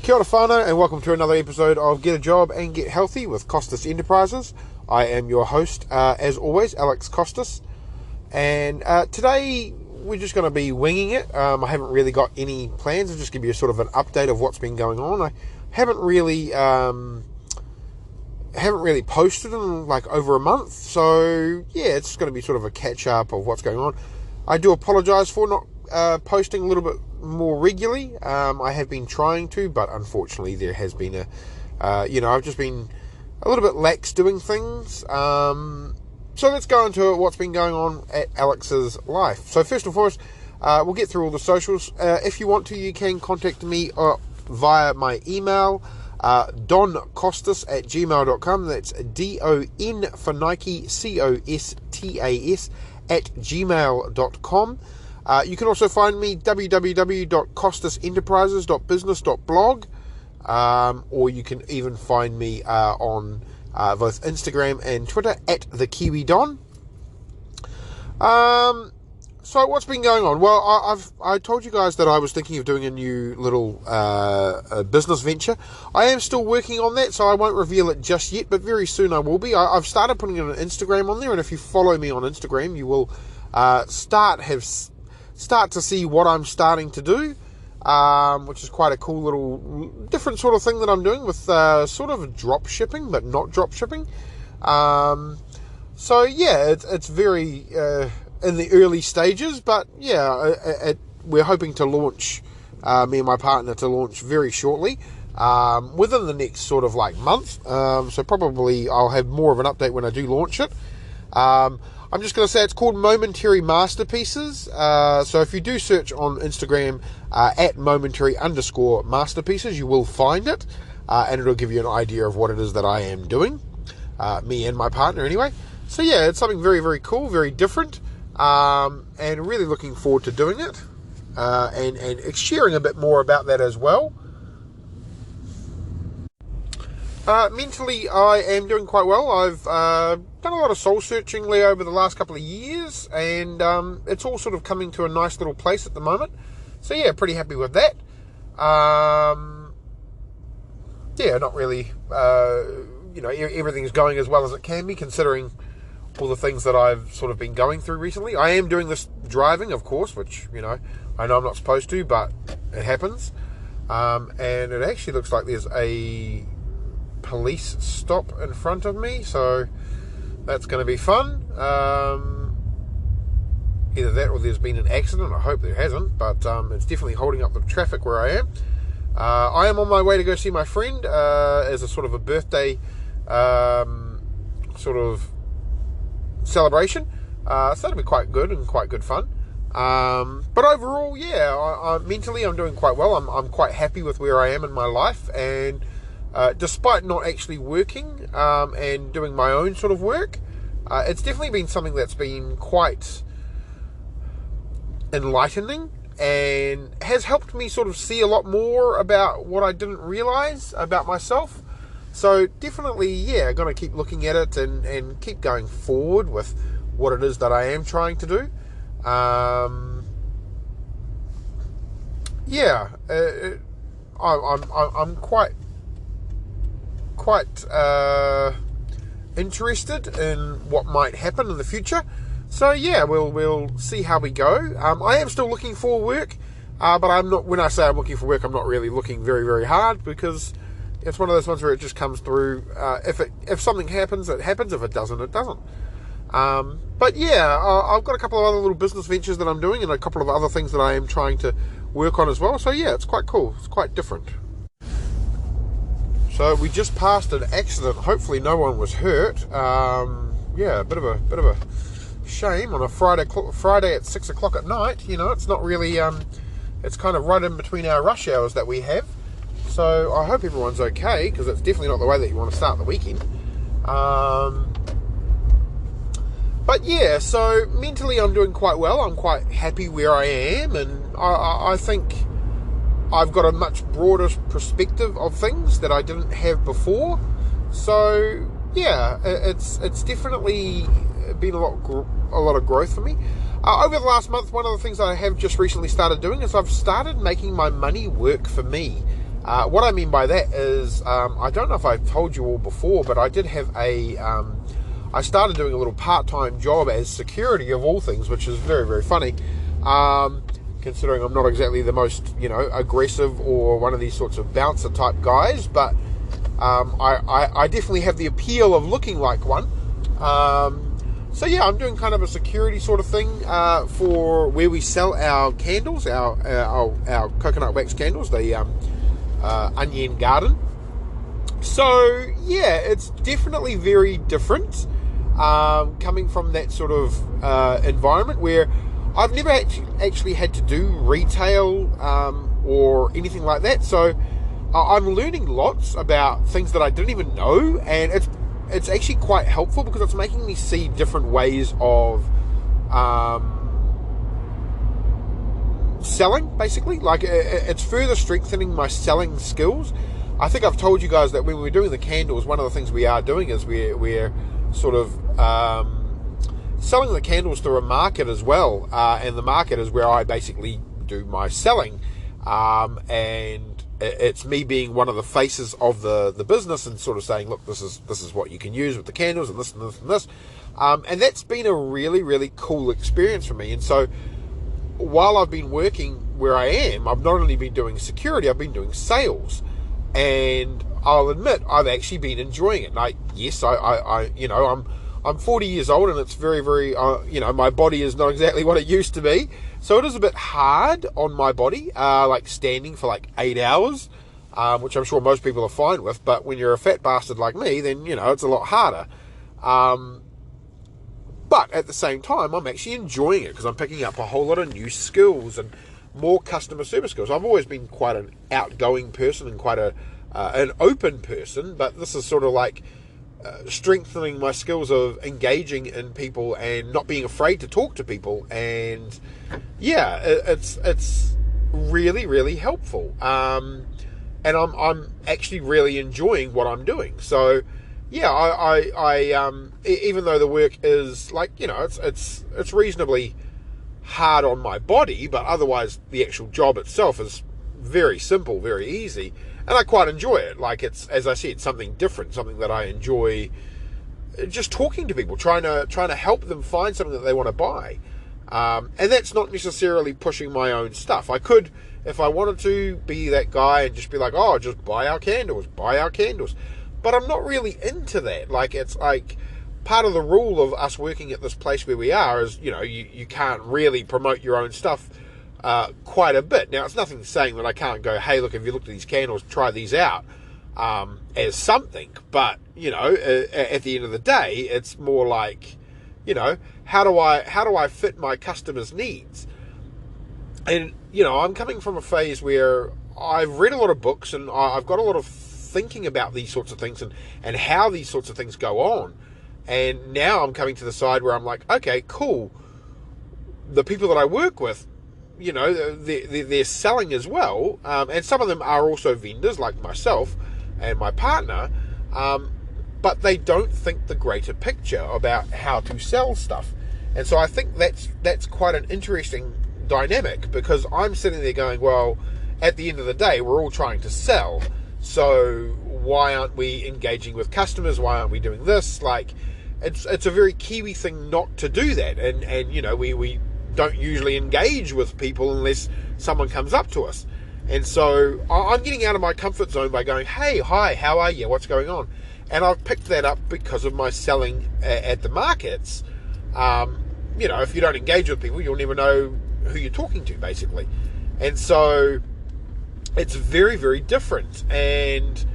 Kia ora whānau, and welcome to another episode of Get a Job and Get Healthy with Costas Enterprises. I am your host, as always, Alex Costas. And today we're just going to be winging it. I haven't really got any plans. I'll just give you a sort of an update of what's been going on. I haven't really posted in like over a month. So yeah, it's going to be sort of a catch up of what's going on. I do apologise for not posting a little bit more regularly. I have been trying to, but unfortunately there has been I've just been a little bit lax doing things. So let's go into what's been going on at Alex's life. So first and foremost, we'll get through all the socials. If you want to, you can contact me via my email, doncostas@gmail.com. That's DON for Nike, COSTAS @gmail.com. You can also find me www.costasenterprises.business.blog, or you can even find me on both Instagram and Twitter @thekiwidon. So what's been going on? Well, I told you guys that I was thinking of doing a new little business venture. I am still working on that, so I won't reveal it just yet, but very soon I will be. I've started putting an Instagram on there, and if you follow me on Instagram, you will start to see what I'm starting to do, which is quite a cool little different sort of thing that I'm doing with sort of drop shipping, but not drop shipping. So yeah, it's very in the early stages, but yeah, we're hoping to launch, me and my partner to launch very shortly, within the next sort of like month. So probably I'll have more of an update when I do launch it. I'm just going to say it's called Momentary Masterpieces. So if you do search on Instagram @momentary_masterpieces, you will find it. And it'll give you an idea of what it is that I am doing. Me and my partner anyway. So yeah, it's something very, very cool, very different. And really looking forward to doing it. And sharing a bit more about that as well. Mentally, I am doing quite well. I've done a lot of soul searching over the last couple of years, and it's all sort of coming to a nice little place at the moment. So yeah, pretty happy with that. Yeah, not really, everything's going as well as it can be, considering all the things that I've sort of been going through recently. I am doing this driving, of course, which, I know I'm not supposed to, but it happens. And it actually looks like there's a police stop in front of me, so that's going to be fun. Either that or there's been an accident. I hope there hasn't, but it's definitely holding up the traffic where I am. I am on my way to go see my friend as a sort of a birthday sort of celebration, so that'll be quite good and quite good fun. But overall, yeah, I mentally I'm doing quite well. I'm quite happy with where I am in my life, and despite not actually working and doing my own sort of work, it's definitely been something that's been quite enlightening and has helped me sort of see a lot more about what I didn't realise about myself. So definitely, yeah, going to keep looking at it and keep going forward with what it is that I am trying to do. I'm quite interested in what might happen in the future. So yeah, we'll see how we go. I am still looking for work, but I'm not. When I say I'm looking for work, I'm not really looking very, very hard, because it's one of those ones where it just comes through. If something happens, it happens. If it doesn't, it doesn't. But yeah, I've got a couple of other little business ventures that I'm doing, and a couple of other things that I am trying to work on as well. So yeah, it's quite cool. It's quite different. So we just passed an accident. Hopefully, no one was hurt. Yeah, a bit of a shame on a Friday at 6 o'clock at night. It's not really. It's kind of right in between our rush hours that we have. So I hope everyone's okay, because it's definitely not the way that you want to start the weekend. But yeah, so mentally I'm doing quite well. I'm quite happy where I am, and I think I've got a much broader perspective of things that I didn't have before. So yeah, it's definitely been a lot of growth for me. Over the last month, one of the things I have just recently started doing is I've started making my money work for me. What I mean by that is, I don't know if I've told you all before, but I did have I started doing a little part-time job as security of all things, which is very, very funny, considering I'm not exactly the most, aggressive or one of these sorts of bouncer type guys, but I definitely have the appeal of looking like one. So yeah, I'm doing kind of a security sort of thing for where we sell our candles, our coconut wax candles, the Onion Garden. So yeah, it's definitely very different coming from that sort of environment where I've never actually had to do retail or anything like that. So I'm learning lots about things that I didn't even know, and it's actually quite helpful because it's making me see different ways of selling, basically. Like, it's further strengthening my selling skills. I think I've told you guys that when we're doing the candles, one of the things we are doing is we're sort of selling the candles through a market as well, and the market is where I basically do my selling, and it's me being one of the faces of the business and sort of saying, look, this is what you can use with the candles and this and this and this, and that's been a really, really cool experience for me. And so while I've been working where I am, I've not only been doing security, I've been doing sales, and I'll admit I've actually been enjoying it. Like, yes, I'm 40 years old, and it's very, very, my body is not exactly what it used to be. So it is a bit hard on my body, like standing for like 8 hours, which I'm sure most people are fine with. But when you're a fat bastard like me, then, it's a lot harder. But at the same time, I'm actually enjoying it because I'm picking up a whole lot of new skills and more customer service skills. I've always been quite an outgoing person and quite an open person, but this is sort of like strengthening my skills of engaging in people and not being afraid to talk to people. And yeah, it's really, really helpful. And I'm actually really enjoying what I'm doing. So yeah, I even though the work is like, it's reasonably hard on my body, but otherwise the actual job itself is very simple, very easy, and I quite enjoy it. Like, it's, as I said, something different, something that I enjoy, just talking to people, trying to help them find something that they want to buy, and that's not necessarily pushing my own stuff. I could, if I wanted to, be that guy and just be like, oh, just buy our candles, but I'm not really into that. Like, it's like part of the rule of us working at this place where we are is, you can't really promote your own stuff quite a bit. Now, it's nothing saying that I can't go, hey, look, if you looked at these candles, try these out as something. But, at the end of the day, it's more like, how do I fit my customers' needs? And, I'm coming from a phase where I've read a lot of books and I've got a lot of thinking about these sorts of things and how these sorts of things go on. And now I'm coming to the side where I'm like, okay, cool. The people that I work with, they're selling as well. And some of them are also vendors like myself and my partner. But they don't think the greater picture about how to sell stuff. And so I think that's quite an interesting dynamic, because I'm sitting there going, well, at the end of the day, we're all trying to sell. So why aren't we engaging with customers? Why aren't we doing this? Like, it's a very Kiwi thing not to do that. And we don't usually engage with people unless someone comes up to us. And so I'm getting out of my comfort zone by going, hey, hi, how are you? What's going on? And I've picked that up because of my selling at the markets. If you don't engage with people, you'll never know who you're talking to, basically. And so it's very, very different, and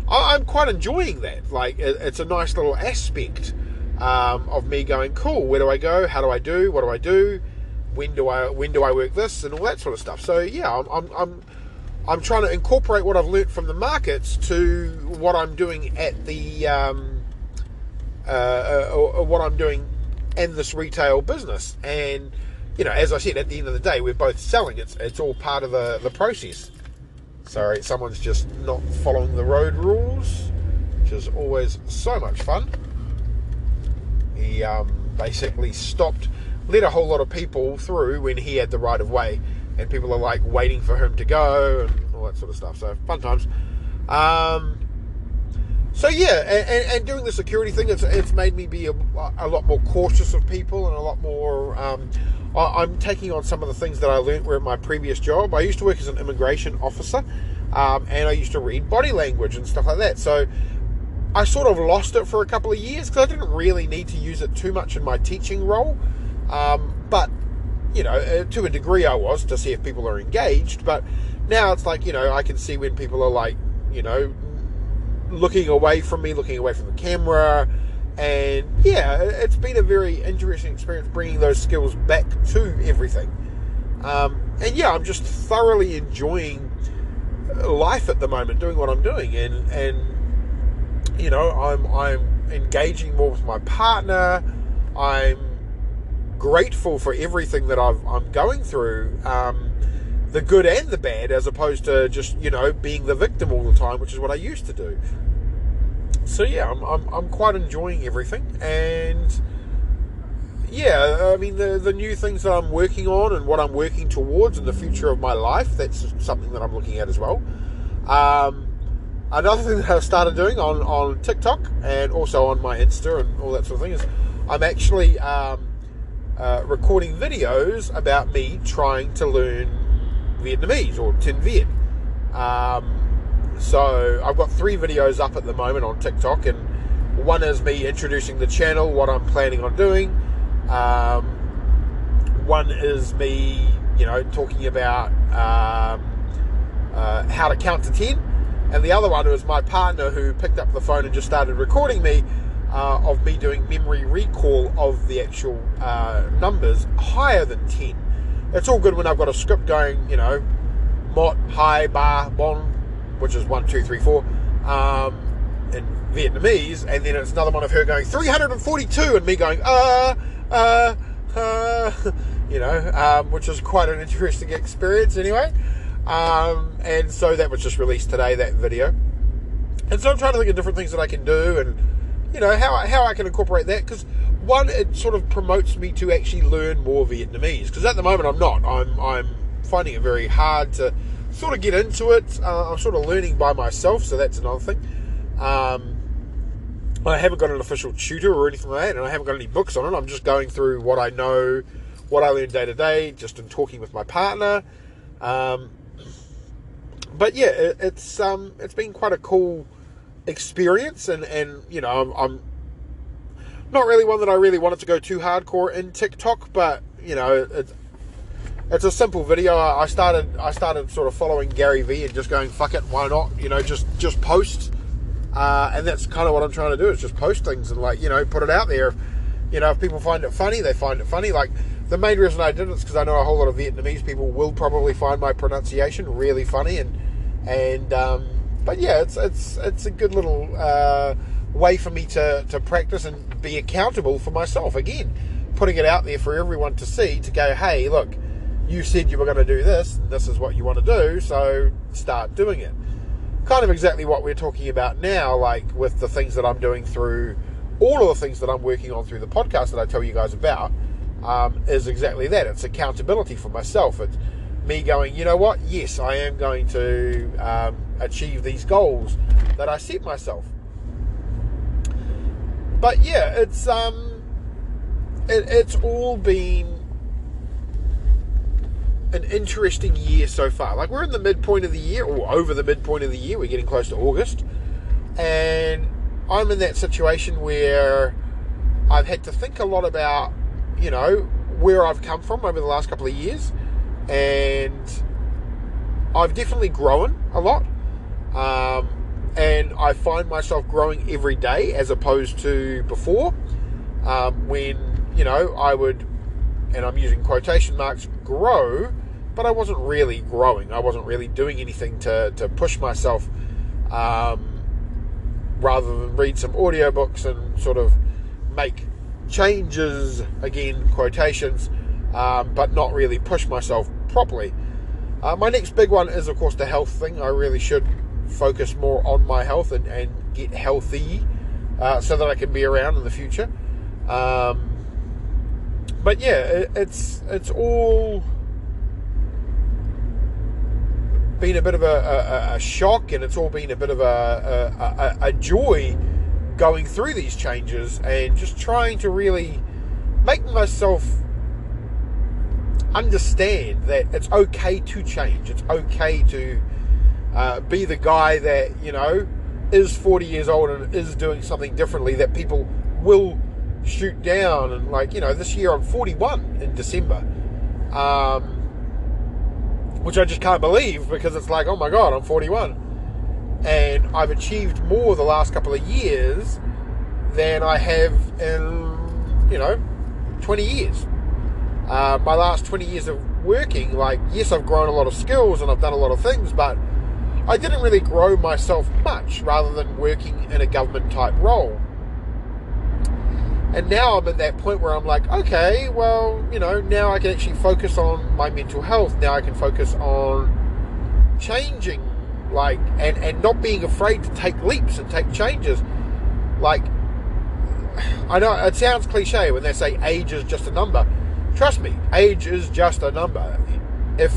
I'm quite enjoying that. Like, it's a nice little aspect of me going, cool, where do I go? How do I do? What do I do? When do I work this and all that sort of stuff? So yeah, I'm trying to incorporate what I've learnt from the markets to what I'm doing at the what I'm doing in this retail business. And as I said, at the end of the day, we're both selling. It's all part of the process. Sorry, someone's just not following the road rules, which is always so much fun. He basically let a whole lot of people through when he had the right of way, and people are like waiting for him to go and all all that sort of stuff. So fun times. So yeah, and doing the security thing, it's made me be a lot more cautious of people, and a lot more. I'm taking on some of the things that I learned were at my previous job. I used to work as an immigration officer, and I used to read body language and stuff like that. So I sort of lost it for a couple of years because I didn't really need to use it too much in my teaching role. But to a degree I was, to see if people are engaged. But now it's like, I can see when people are like, looking away from me, looking away from the camera. And yeah, it's been a very interesting experience bringing those skills back to everything. And yeah, I'm just thoroughly enjoying life at the moment, doing what I'm doing. And I'm engaging more with my partner. I'm grateful for everything that I'm going through, the good and the bad, as opposed to just being the victim all the time, which is what I used to do. So yeah, I'm quite enjoying everything. And yeah, I mean the new things that I'm working on and what I'm working towards in the future of my life, that's something that I'm looking at as well. Another thing that I've started doing on TikTok and also on my Insta and all that sort of thing is I'm actually recording videos about me trying to learn Vietnamese, or Tin Viet. So I've got 3 videos up at the moment on TikTok, and one is me introducing the channel, what I'm planning on doing. One is me, talking about how to count to 10. And the other one was my partner, who picked up the phone and just started recording me, of me doing memory recall of the actual numbers higher than 10. It's all good when I've got a script going, mot, hai, ba, bon, which is 1, 2, 3, 4, in Vietnamese, and then it's another one of her going 342 and me going which is quite an interesting experience anyway. And so that was just released today, that video. And so I'm trying to think of different things that I can do, and how I can incorporate that, because one, it sort of promotes me to actually learn more Vietnamese, because at the moment I'm not. I'm finding it very hard to sort of get into it. I'm sort of learning by myself, so that's another thing. I haven't got an official tutor or anything like that, and I haven't got any books on it. I'm just going through what I know, what I learn day to day, just in talking with my partner. But yeah, it's been quite a cool experience, and I'm not really one that I really wanted to go too hardcore in TikTok, but it's a simple video. I started sort of following Gary V and just going, fuck it, why not? Just post, and that's kind of what I'm trying to do, is just post things and put it out there. If people find it funny, they find it funny. Like, the main reason I did it is because I know a whole lot of Vietnamese people will probably find my pronunciation really funny, but yeah, it's a good little way for me to practice and be accountable for myself. Again, putting it out there for everyone to see, to go, hey, look, you said you were going to do this, and this is what you want to do, so start doing it. Kind of exactly what we're talking about now, like with the things that I'm doing through, all of the things that I'm working on through the podcast that I tell you guys about, is exactly that. It's accountability for myself. It's me going, you know what, yes, I am going to achieve these goals that I set myself. But yeah, it's all been an interesting year so far. Like, we're in the midpoint of the year, or over the midpoint of the year. We're getting close to August, and I'm in that situation where I've had to think a lot about where I've come from over the last couple of years, and I've definitely grown a lot, and I find myself growing every day, as opposed to before, when I would, and I'm using quotation marks, grow, but I wasn't really growing. I wasn't really doing anything to push myself, rather than read some audiobooks and sort of make changes, again, quotations, but not really push myself properly. My next big one is, of course, the health thing. I really should focus more on my health and get healthy, so that I can be around in the future. But yeah, it's all been a bit of a shock, and it's all been a bit of a joy going through these changes and just trying to really make myself understand that it's okay to change. It's okay to be the guy that, is 40 years old and is doing something differently that people will shoot down. And this year I'm 41 in December, which I just can't believe, because it's like, oh my God, I'm 41. And I've achieved more the last couple of years than I have in, 20 years. My last 20 years of working, yes, I've grown a lot of skills and I've done a lot of things, but I didn't really grow myself much, rather than working in a government type role. And now I'm at that point where I'm like, okay, well, now I can actually focus on my mental health. Now I can focus on changing, and not being afraid to take leaps and take changes. I know it sounds cliche when they say age is just a number. Trust me, age is just a number. If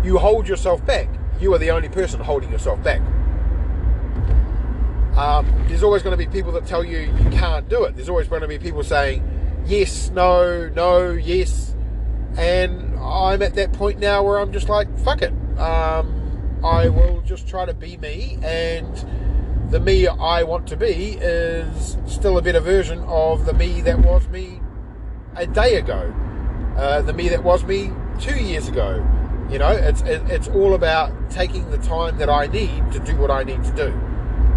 you hold yourself back, you are the only person holding yourself back. There's always going to be people that tell you you can't do it. There's always going to be people saying yes, no, no, yes. And I'm at that point now where I'm just like, fuck it. I will just try to be me, and the me I want to be is still a better version of the me that was me a day ago, the me that was me 2 years ago. It's all about taking the time that I need to do what I need to do,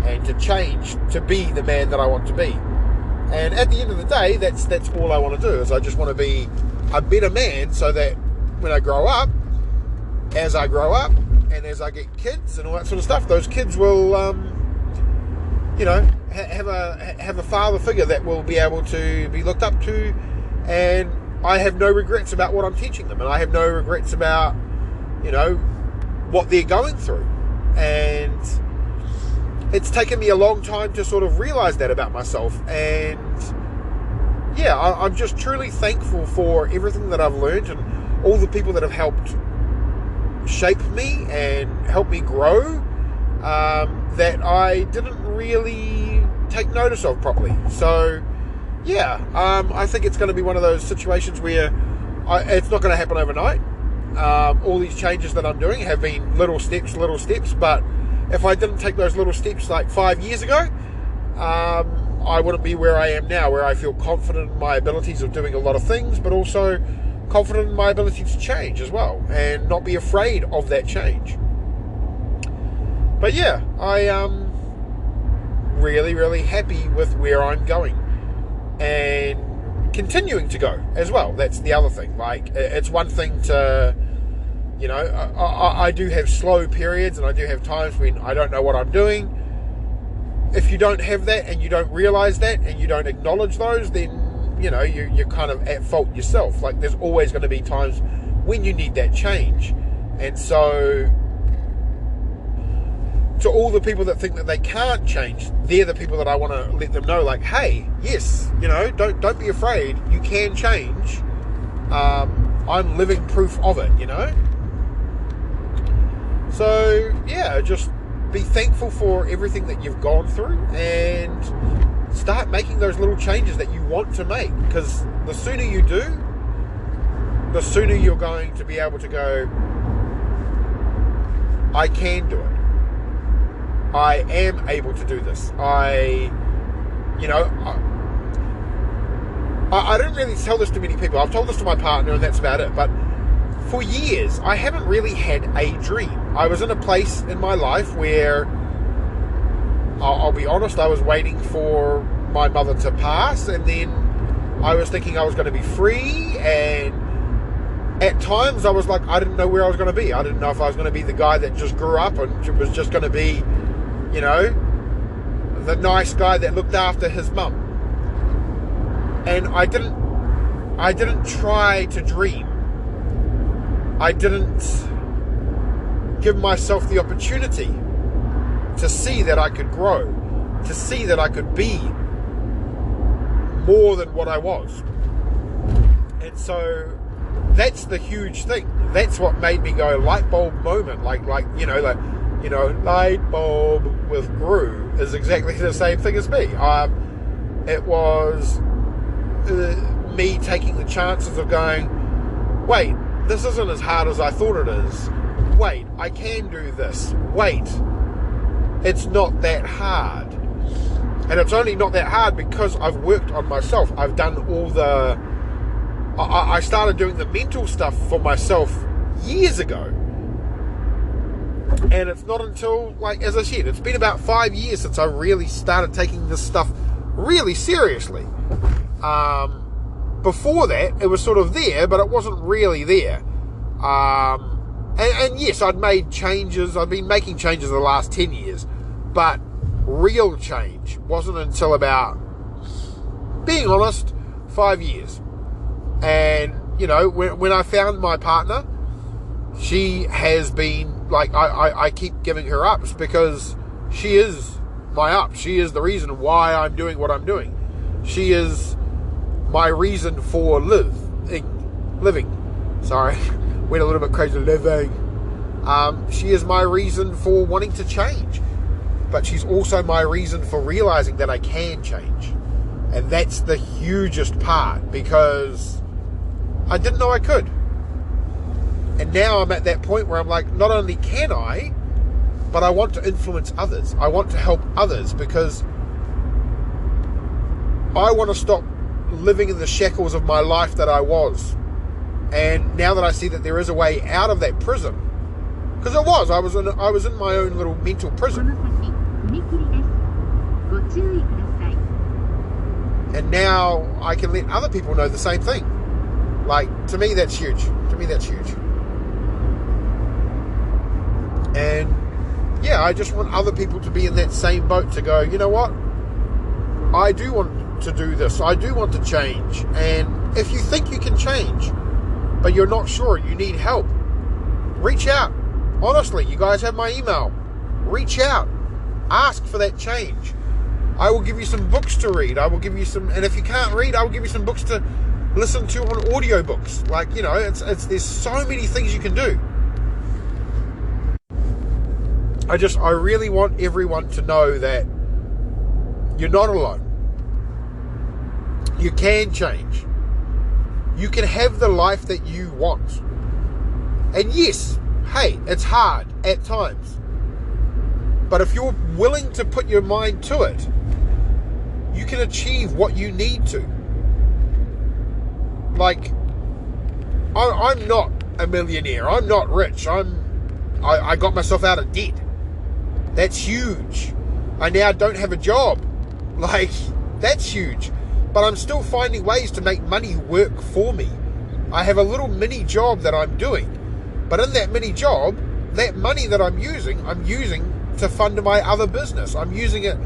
and to change to be the man that I want to be. And at the end of the day, that's all I want to do, is I just want to be a better man, so that when I grow up, as I grow up, and as I get kids and all that sort of stuff, those kids will have a father figure that will be able to be looked up to, and I have no regrets about what I'm teaching them, and I have no regrets about what they're going through. And it's taken me a long time to sort of realize that about myself. And yeah, I'm just truly thankful for everything that I've learned, and all the people that have helped shape me and help me grow, that I didn't really take notice of properly. So yeah, I think it's going to be one of those situations where it's not going to happen overnight. All these changes that I'm doing have been little steps, but if I didn't take those little steps 5 years ago, I wouldn't be where I am now, where I feel confident in my abilities of doing a lot of things, but also confident in my ability to change as well, and not be afraid of that change. But yeah, I am really, really happy with where I'm going, and continuing to go as well. That's the other thing. It's one thing to, I do have slow periods, and I do have times when I don't know what I'm doing. If you don't have that, and you don't realize that, and you don't acknowledge those, then you're kind of at fault yourself. There's always going to be times when you need that change. And so, to all the people that think that they can't change, they're the people that I want to let them know, hey, yes, don't be afraid, you can change. I'm living proof of it, So yeah, just be thankful for everything that you've gone through, and start making those little changes that you want to make, because the sooner you do, the sooner you're going to be able to go, I can do it. I am able to do this. I don't really tell this to many people. I've told this to my partner, and that's about it. But for years, I haven't really had a dream. I was in a place in my life where, I'll be honest, I was waiting for my mother to pass, and then I was thinking I was going to be free, and at times I was like, I didn't know where I was going to be. I didn't know if I was going to be the guy that just grew up and was just going to be, the nice guy that looked after his mum. And I didn't try to dream. I didn't give myself the opportunity to see that I could grow, to see that I could be more than what I was. And so that's the huge thing. That's what made me go light bulb moment. Like light bulb with Gru is exactly the same thing as me. It was me taking the chances of going, wait, this isn't as hard as I thought it is. Wait, I can do this. Wait, it's not that hard. And it's only not that hard because I've worked on myself. I've done all the... I started doing the mental stuff for myself years ago. And it's not until, like, as I said, it's been about 5 years since I really started taking this stuff really seriously. Before that, it was sort of there, but it wasn't really there. And yes, I'd made changes. I've been making changes the last 10 years. But real change wasn't until about, being honest, 5 years. And, you know, when I found my partner, she has been, like, I keep giving her ups because she is my up. She is the reason why I'm doing what I'm doing. She is my reason for living. Sorry, went a little bit crazy. Living. She is my reason for wanting to change. But she's also my reason for realizing that I can change. And that's the hugest part, because I didn't know I could. And now I'm at that point where I'm like, not only can I, but I want to influence others. I want to help others, because I want to stop living in the shackles of my life that I was. And now that I see that there is a way out of that prison, because I was in my own little mental prison. And now I can let other people know the same thing. Like, to me, that's huge. And yeah, I just want other people to be in that same boat, to go, you know what? I do want to do this. I do want to change. And if you think you can change, but you're not sure, you need help, reach out. Honestly, you guys have my email. Reach out. Ask for that change. I will give you some books to read. I will give you some, and if you can't read, I will give you some books to listen to on audiobooks. Like, you know, it's there's so many things you can do. I really want everyone to know that you're not alone. You can change. You can have the life that you want. And yes, hey, it's hard at times. But if you're willing to put your mind to it, you can achieve what you need to. Like, I'm not a millionaire. I'm not rich. I got myself out of debt. That's huge. I now don't have a job. Like, that's huge. But I'm still finding ways to make money work for me. I have a little mini job that I'm doing. But in that mini job, that money that I'm using to fund my other business. I'm using it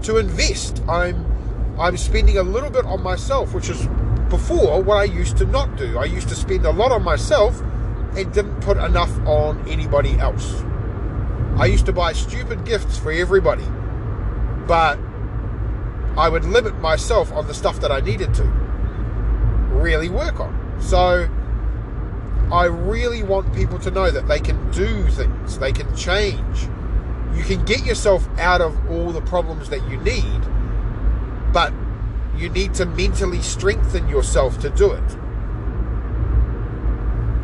to invest. I'm spending a little bit on myself, which is before what I used to not do. I used to spend a lot on myself and didn't put enough on anybody else. I used to buy stupid gifts for everybody, but I would limit myself on the stuff that I needed to really work on. So I really want people to know that they can do things, they can change. You can get yourself out of all the problems that you need, but you need to mentally strengthen yourself to do it.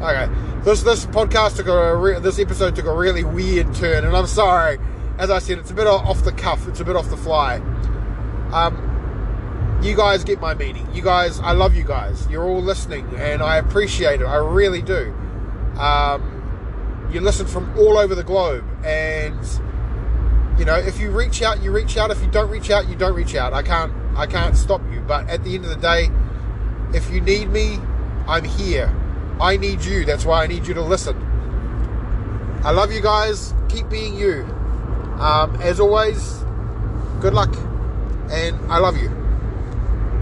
Okay, this podcast this episode took a really weird turn, and I'm sorry. As I said, it's a bit off the cuff, it's a bit off the fly. You guys get my meaning. You guys, I love you guys. You're all listening, and I appreciate it. I really do. You listen from all over the globe, and you know, if you reach out, you reach out. If you don't reach out, you don't reach out. I can't stop you. But at the end of the day, if you need me, I'm here. I need you. That's why I need you to listen. I love you guys. Keep being you. As always, good luck, and I love you.